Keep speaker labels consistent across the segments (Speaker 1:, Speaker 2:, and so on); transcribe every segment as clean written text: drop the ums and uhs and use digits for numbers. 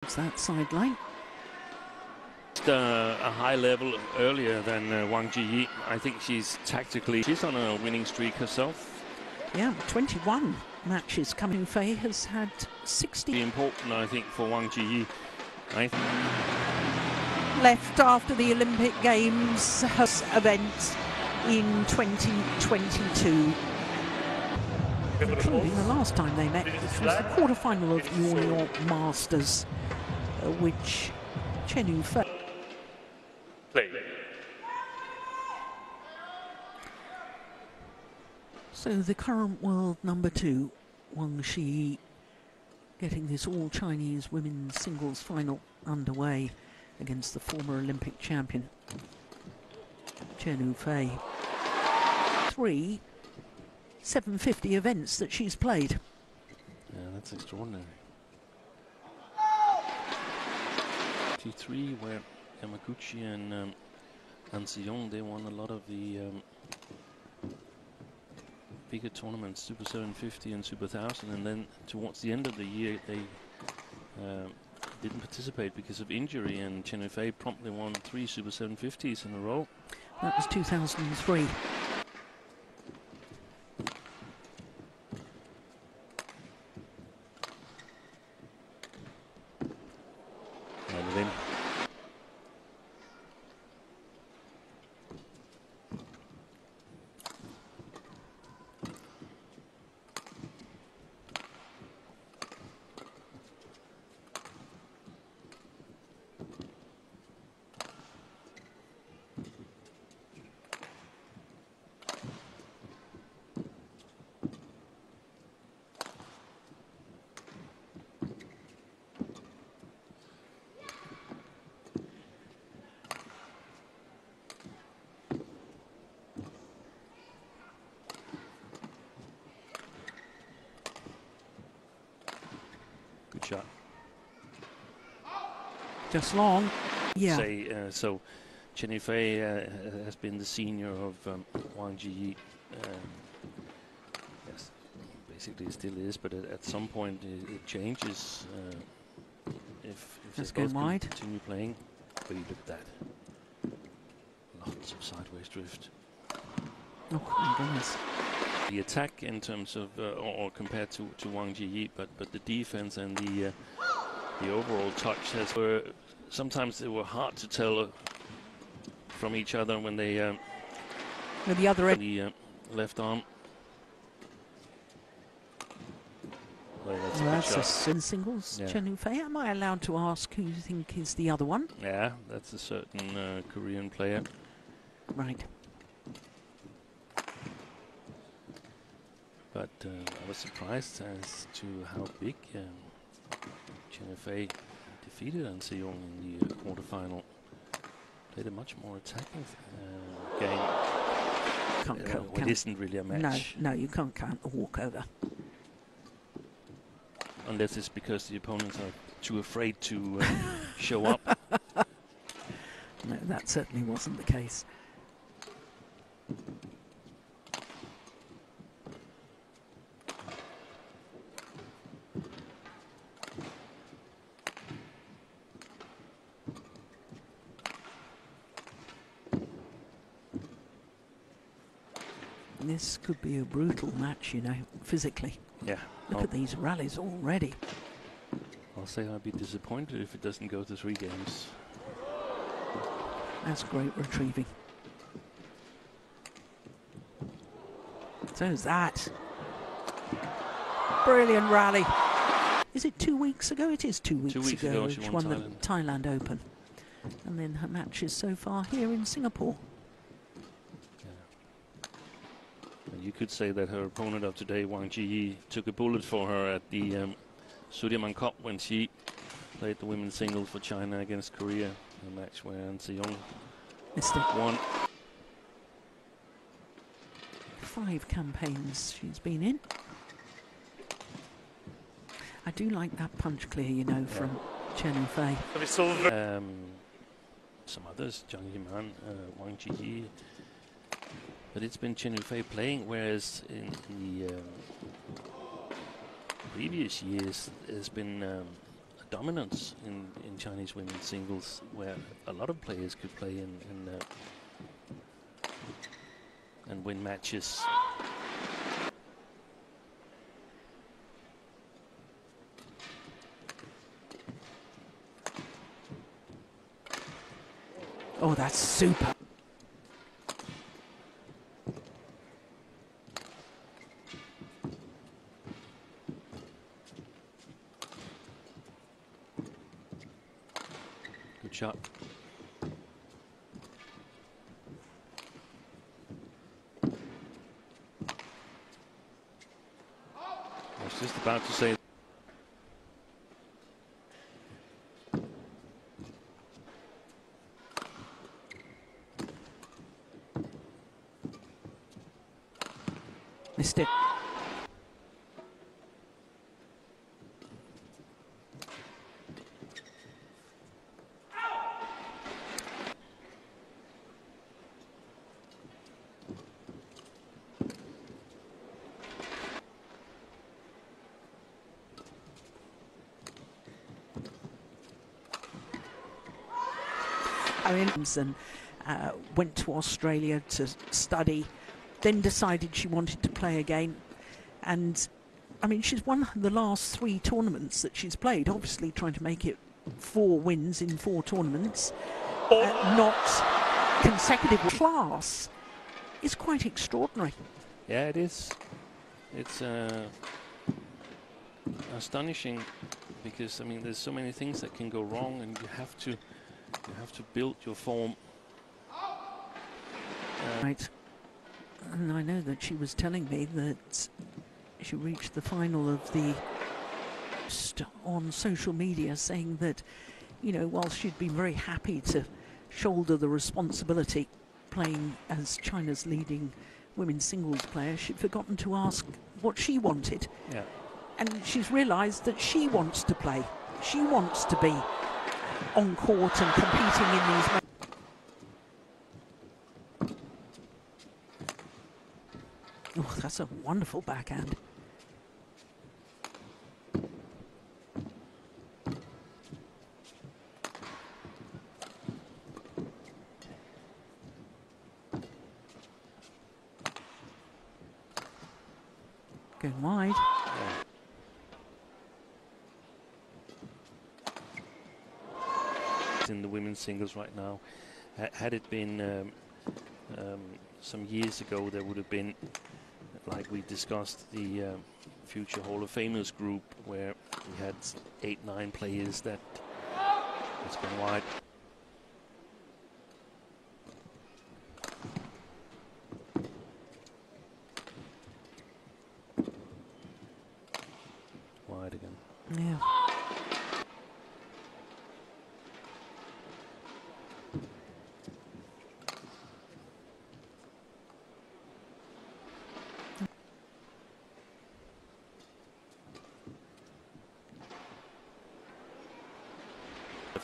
Speaker 1: That sideline.
Speaker 2: A high level earlier than Wang Jiyi. I think she's on a winning streak herself.
Speaker 1: Yeah, 21 matches coming. Fei has had 60.
Speaker 2: Important, I think, for Wang Jiyi.
Speaker 1: Left after the Olympic Games event in 2022. Including the last time they met, which was the quarter-final of the New York Masters, which Chen Yufei. So the current world number 2, Wang Shi, getting this all-Chinese women's singles final underway against the former Olympic champion, Chen Yufei. 3 750 events that she's played.
Speaker 2: Yeah, that's extraordinary. T3, where Yamaguchi and An Se-young, they won a lot of the bigger tournaments, Super 750 and Super 1000, and then towards the end of the year they didn't participate because of injury, and Chen Yufei promptly won 3 Super 750s in a row.
Speaker 1: That was 2003.
Speaker 2: Good shot.
Speaker 1: Just long. Yeah.
Speaker 2: So Chen Yufei has been the senior of Wang Jiyi. Yes, basically it still is, but at some point it changes if they both continue playing. But you look at that. Lots of sideways drift.
Speaker 1: Oh my goodness.
Speaker 2: The attack in terms of, or compared to Wang Jiyi, but the defense and the overall touch sometimes they were hard to tell from each other when they
Speaker 1: with the other end.
Speaker 2: The left arm.
Speaker 1: Well, that's a singles. Yeah. Chen Yufei. Am I allowed to ask who you think is the other one?
Speaker 2: Yeah, that's a certain Korean player.
Speaker 1: Right.
Speaker 2: But I was surprised as to how big Chen Yufei defeated An Se-young in the quarterfinal. Played a much more attacking game. It isn't really a match.
Speaker 1: No, you can't count a walkover.
Speaker 2: Unless it's because the opponents are too afraid to show up.
Speaker 1: No, that certainly wasn't the case. This could be a brutal match, you know, physically.
Speaker 2: Yeah.
Speaker 1: Look at these rallies already.
Speaker 2: I'll say I'd be disappointed if it doesn't go to 3 games.
Speaker 1: That's great retrieving. So is that. Brilliant rally. Is it 2 weeks ago? It is 2 weeks ago.
Speaker 2: 2 weeks ago she
Speaker 1: won the Thailand Open. And then her matches so far here in Singapore.
Speaker 2: You could say that her opponent of today, Wang Jiyi, took a bullet for her at the Sudirman Cup when she played the women's singles for China against Korea, a match where An Se-young won.
Speaker 1: 5 campaigns she's been in. I do like that punch clear, you know, from Chen Yufei.
Speaker 2: Some others, Zhang Yiman, Wang Jiyi. But it's been Chen Yufei playing, whereas in the previous years there's been a dominance in Chinese women's singles, where a lot of players could play and win matches.
Speaker 1: Oh, that's super.
Speaker 2: Good shot. I was just about to say.
Speaker 1: Missed it. And went to Australia to study, then decided she wanted to play again. And I mean, she's won the last 3 tournaments that she's played, obviously trying to make it 4 wins in 4 tournaments, not consecutive. Class is quite extraordinary.
Speaker 2: Yeah, it is. It's astonishing, because I mean, there's so many things that can go wrong, and you have to build your form.
Speaker 1: Right. And I know that she was telling me that she reached the final of the on social media, saying that, you know, while she'd been very happy to shoulder the responsibility playing as China's leading women's singles player, she'd forgotten to ask what she wanted.
Speaker 2: Yeah.
Speaker 1: And she's realised that she wants to play. She wants to be on court and competing in these. Oh, that's a wonderful backhand. Going wide.
Speaker 2: In the women's singles right now, had it been some years ago, there would have been, like we discussed, the future Hall of Famers group, where we had 8-9 players that has gone wide. Wide again.
Speaker 1: Yeah.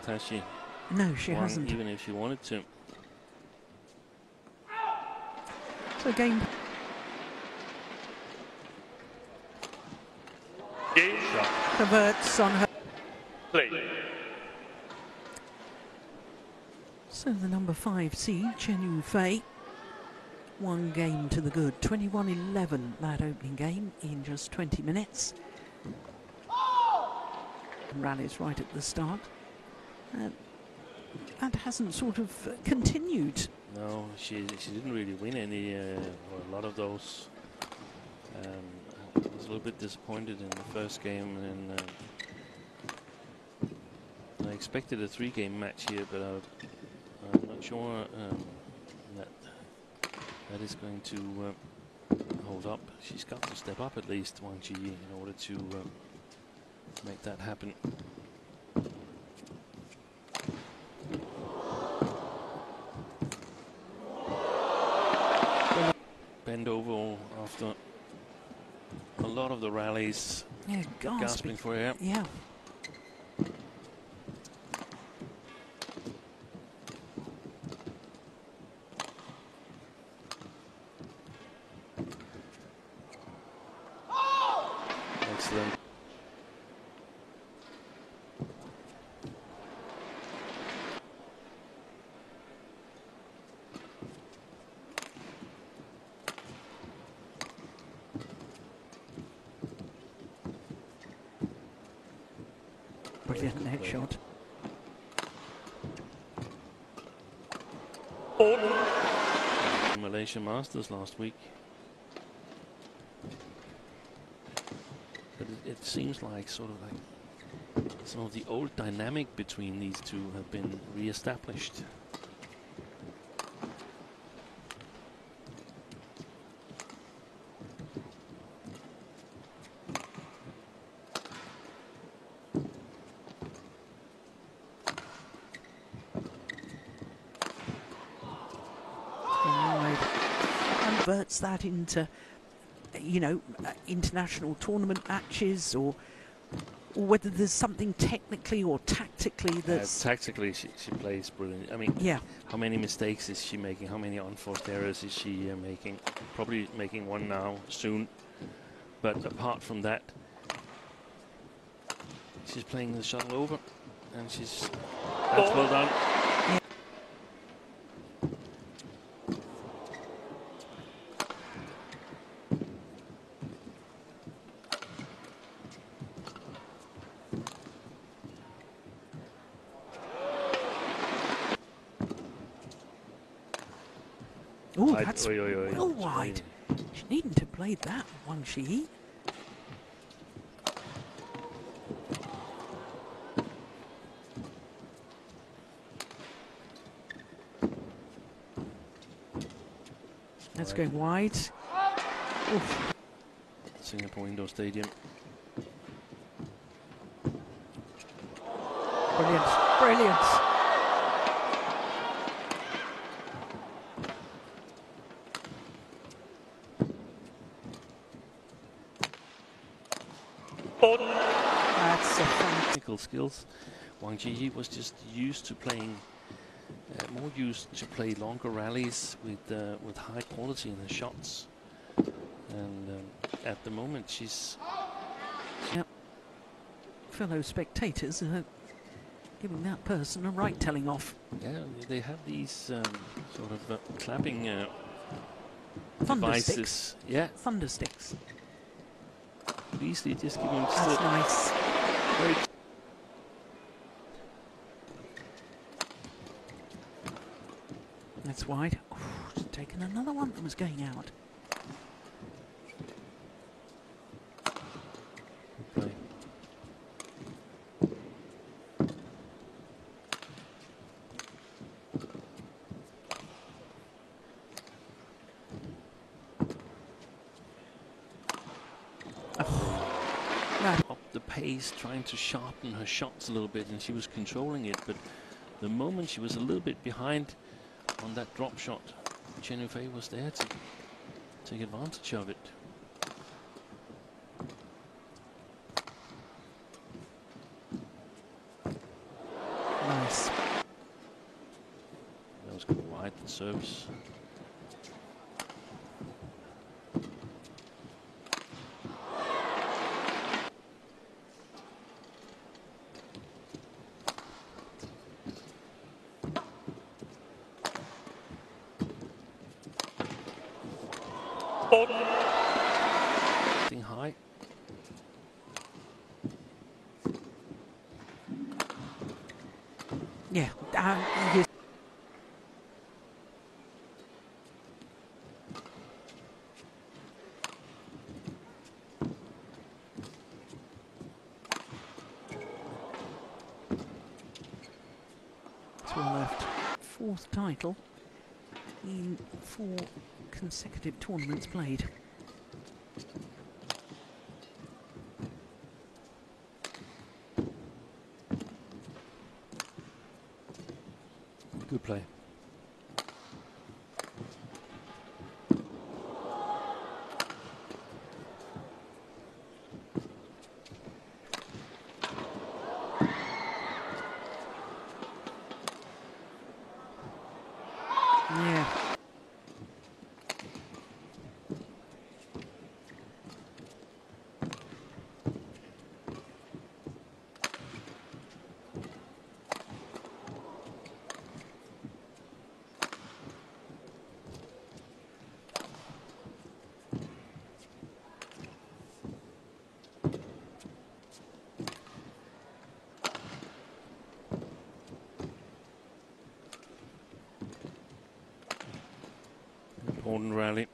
Speaker 2: Has she?
Speaker 1: No, she hasn't.
Speaker 2: Even if she wanted to.
Speaker 1: So game.
Speaker 2: Shot.
Speaker 1: Converts on her.
Speaker 2: Play.
Speaker 1: So the number 5 seed, Chen Yufei, 1 game to the good. 21-11 that opening game in just 20 minutes. Rallies right at the start. That hasn't sort of continued.
Speaker 2: No, she didn't really win any, or a lot of those. I was a little bit disappointed in the first game, and I expected a 3-game match here, but I'm not sure that is going to hold up. She's got to step up at least, Wang Zhiyi, in order to make that happen. Bend over after a lot of the rallies.
Speaker 1: Yeah,
Speaker 2: gasping for air.
Speaker 1: Yeah.
Speaker 2: Excellent.
Speaker 1: Brilliant net shot.
Speaker 2: Malaysia Masters last week. But it seems like sort of like some of the old dynamic between these two have been re-established.
Speaker 1: Converts that into, you know, international tournament matches, or whether there's something technically or tactically that's...
Speaker 2: Tactically, she plays brilliant. I mean,
Speaker 1: yeah.
Speaker 2: How many mistakes is she making? How many unforced errors is she making? Probably making one now, soon. But apart from that, she's playing the shuttle over, and she's... That's well done.
Speaker 1: Oh, that's well wide. She needn't have played that, Wang Zhiyi. That's going wide. Oof.
Speaker 2: Singapore Indoor Stadium.
Speaker 1: Brilliant, brilliant. That's a
Speaker 2: technical skills. Wang Zhiyi was just used to playing, more used to play longer rallies with high quality in her shots. And at the moment, she's...
Speaker 1: Yep. Fellow spectators are giving that person a right telling off.
Speaker 2: Yeah, they have these sort of clapping
Speaker 1: Thunder
Speaker 2: devices.
Speaker 1: sticks.
Speaker 2: Yeah.
Speaker 1: Thunder sticks.
Speaker 2: Could easily just give them...
Speaker 1: That's nice.
Speaker 2: Very
Speaker 1: That's wide. Oh, she's taken another one that was going out.
Speaker 2: play. Up the pace, trying to sharpen her shots a little bit, and she was controlling it, but the moment she was a little bit behind on that drop shot, Chen Yufei was there to take advantage of it.
Speaker 1: Nice.
Speaker 2: That was good wide and serves. High.
Speaker 1: Yeah. Yes. That's well left. Fourth title in 4 consecutive tournaments played.
Speaker 2: Good play.
Speaker 1: Yeah.
Speaker 2: important rally.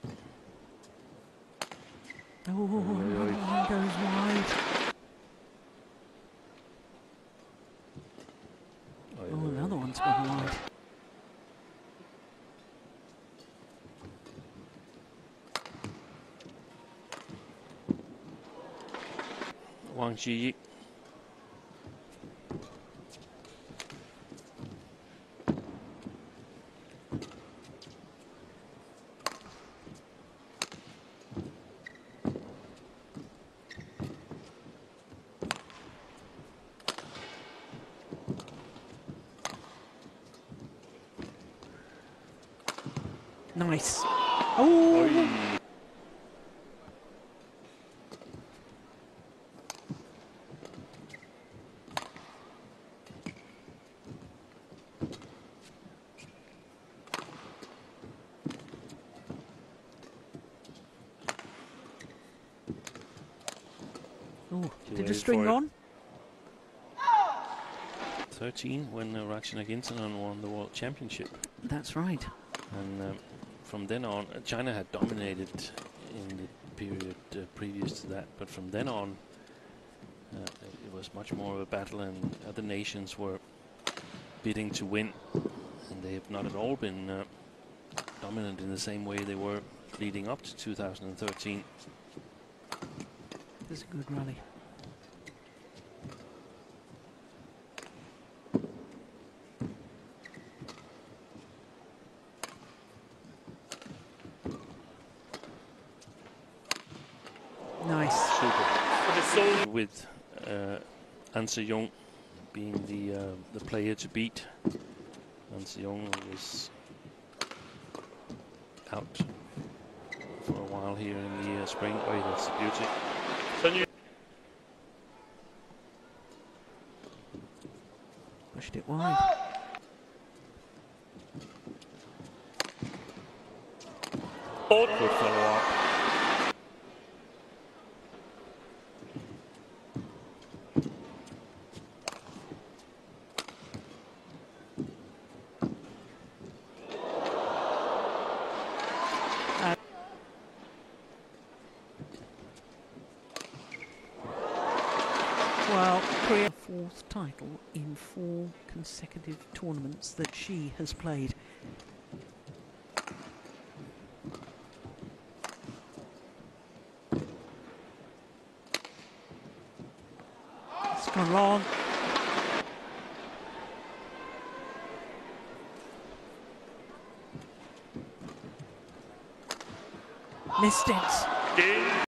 Speaker 1: Oh, another one goes wide. Oh, another one's gone wide.
Speaker 2: Wang Zhiyi.
Speaker 1: Nice. Oh!
Speaker 2: Oi.
Speaker 1: Oh,
Speaker 2: She
Speaker 1: did the
Speaker 2: waited
Speaker 1: string
Speaker 2: for it.
Speaker 1: on?
Speaker 2: 13 when Rakhshana Gintanen won the World Championship.
Speaker 1: That's right.
Speaker 2: And from then on, China had dominated in the period previous to that. But from then on, it was much more of a battle, and other nations were bidding to win. And they have not at all been dominant in the same way they were leading up to 2013.
Speaker 1: This is a good rally. Nice.
Speaker 2: Super. With An Se-young being the player to beat. An Se-young was out for a while here in the spring. Oh, that's a beauty.
Speaker 1: Pushed it wide.
Speaker 2: Good follow-up.
Speaker 1: Well, Korea fourth title in 4 consecutive tournaments that she has played. It's gone long. Missed it.